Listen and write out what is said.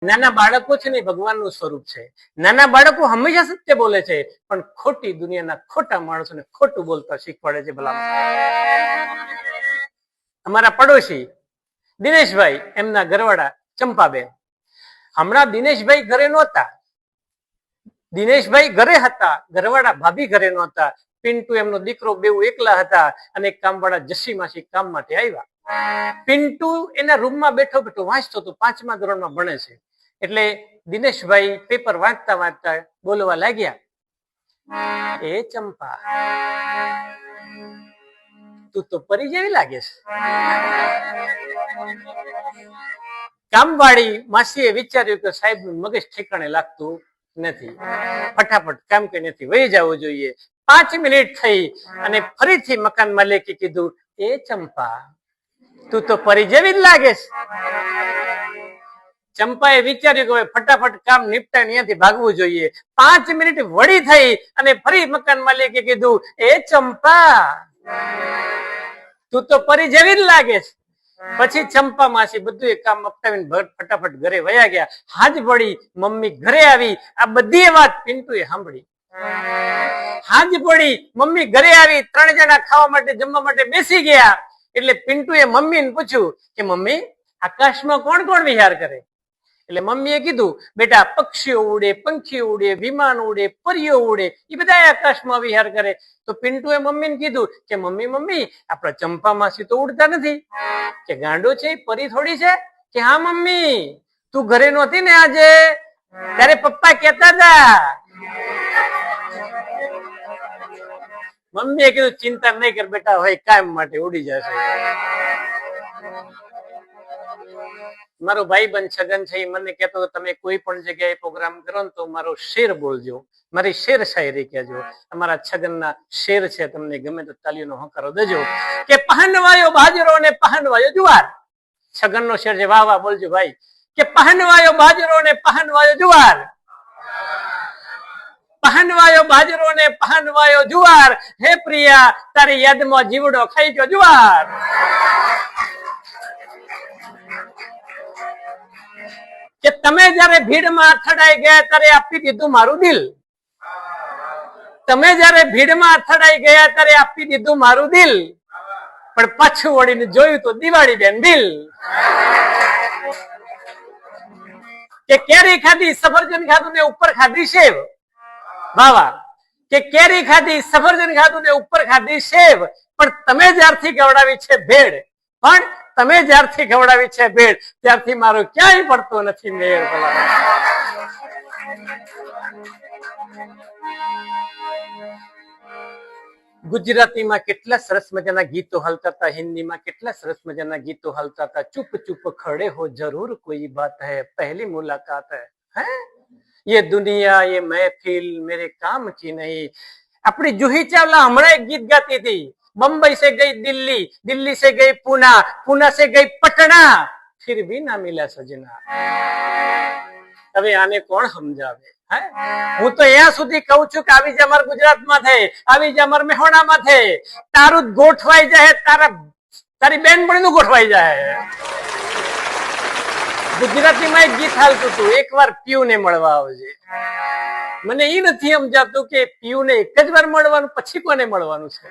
નાના બાળકો છે ને ભગવાનનું સ્વરૂપ છે. નાના બાળકો હંમેશા સત્ય બોલે છે, પણ ખોટી દુનિયાના ખોટા માણસોને ખોટું બોલતા શીખવાડે છે. ભલા અમારા પડોશી દિનેશભાઈ, એમના ઘરવાળા ચંપાબેન, હમણાં દિનેશભાઈ ઘરે નહોતા. દિનેશભાઈ ઘરે હતા, ઘરવાળા ભાભી ઘરે નહોતા. પિન્ટુ એમનો દીકરો બેઉ એકલા હતા અને એક કામવાળા જસી માસી કામ માટે આવ્યા. પિન્ટુ એના રૂમમાં બેઠો બેઠો વાંચતો હતો, 5મા ધોરણમાં ભણે છે. એટલે દિનેશભાઈ પેપર વાંચતા વાંચતા બોલવા લાગ્યા, એ ચંપા, તું તો પરી જેવી લાગે છે. કામવાળી માસીએ વિચાર્યું કે સાહેબ નું મગજ ઠેકાણે લાગતું નથી, ફટાફટ કામ કઈ નથી, વહી જવું જોઈએ. 5 મિનિટ થઈ અને ફરીથી મકાન માલિકે કીધું, એ ચંપા, તું તો પરી જેવી જ લાગે છે. ચંપાએ વિચાર્યું કે ફટાફટ કામ નિપટાય, ત્યાંથી ભાગવું જોઈએ. 5 મિનિટ વળી થઈ અને ફરી મકાન માલિકે કીધું, એ ચંપા, તું તો પરી જેવી જ લાગે છે. પછી ચંપા માસી બધું એક કામ અપટાવીને ફટાફટ ઘરે વયા ગયા. હાજ પડી, મમ્મી ઘરે આવી. આ બધી વાત પિન્ટુએ સાંભળી. હાજ પડી, મમ્મી ઘરે આવી, 3 જણા ખાવા માટે જમવા માટે બેસી ગયા. એટલે પિન્ટુએ મમ્મીને પૂછ્યું કે મમ્મી, આકાશમાં કોણ કોણ વિહાર કરે? એટલે મમ્મીએ કીધું, બેટા પક્ષીઓ ઉડે, પંખીઓ ઉડે, વિમાન ઉડે, પરીઓ ઉડે, એ બધા આકાશમાં વિહાર કરે. તો પિન્ટુએ મમ્મીને કીધું કે મમ્મી, આપણા ચંપા માસી તો ઉડતા નથી. કે ગાંડો છે, પરી થોડી છે? કે હા મમ્મી, તું ઘરે નહોતી ને આજે, ત્યારે પપ્પા કહેતા હતા. મમ્મીએ કીધું, ચિંતા નહીં કર બેટા, હવે કાયમ માટે ઉડી જશે. મારો ભાઈબંધ છગન છે, મને કહેતો તમે કોઈ પણ જગ્યાએ પ્રોગ્રામ કરો ને તો મારો શેર બોલજો, મારી શેર શાયરી કહેજો. અમારા છગનના શેર છે, તમને ગમે તો તાલીઓનો હોંકારો દેજો. કે પહનવાયો બાજરો ને પહનવાયો જુવાર. છગનનો શેર છે, વાહ વાહ બોલજો ભાઈ. કે પહનવાયો બાજરો ને પહનવાયો જુવાર, પહનવાયો બાજરો ને પહનવાયો જુવાર, હે પ્રિયા તારી યાદમાં જીવડો ખાઈ ગયો જુવાર. કે તમે જયારે ભીડમાં અથડાઈ ગયા ત્યારે આપી દીધું મારું દિલ. તમે જયારે ભીડમાં અથડાઈ ગયા ત્યારે આપી દીધું મારું દિલ, પણ પાછું વળીને જોયું તો દિવાળી બેન દિલ. કે કેરી ખાધી, સફરજન ખાધું ને ઉપર ખાધી સેવ. વાહ વાહ. કે કેરી ખાધી, સફરજન ખાધું ને ઉપર ખાધી સેવ, પણ તમે જ્યારથી ખવડાવી છે ભેળ, પણ તમે જ્યારથી ખવડાવી છે ભેળ, ત્યારથી મારો ક્યાંય પડતો નથી મેળ. ગુજરાતીમાં કેટલા સરસ મજાના ગીતો હાલતા હતા, હિન્દીમાં કેટલા સરસ મજાના ગીતો હાલતા હતા. ચુપ ચુપ ખડે હો જરૂર કોઈ બાત હૈ, પહેલી મુલાકાત હૈ, ये दुनिया ये महफिल मेरे काम की नहीं. अपनी जूही चावला हमारा एक गीत गाती थी, बम्बई से गई दिल्ली, दिल्ली से गई पुना, पुना से गई पटना, फिर भी ना मिला सजना. હવે આને કોણ સમજાવે? હું તો અહીંયા સુધી કઉ છું કે આવી જ અમાર ગુજરાતમાં થઈ, આવી જ અમાર મહેસાણામાં થઈ. તારું ગોઠવાઈ જાય, તારી બેનપણીનું ગોઠવાઈ જાય. ગુજરાતીમાં એક ગીત હાલતું હતું, એકવાર પીયુને મળવા આવજે. મને એ નથી સમજાતું કે પીયુને એક જ વાર મળવાનું, પછી કોને મળવાનું છે?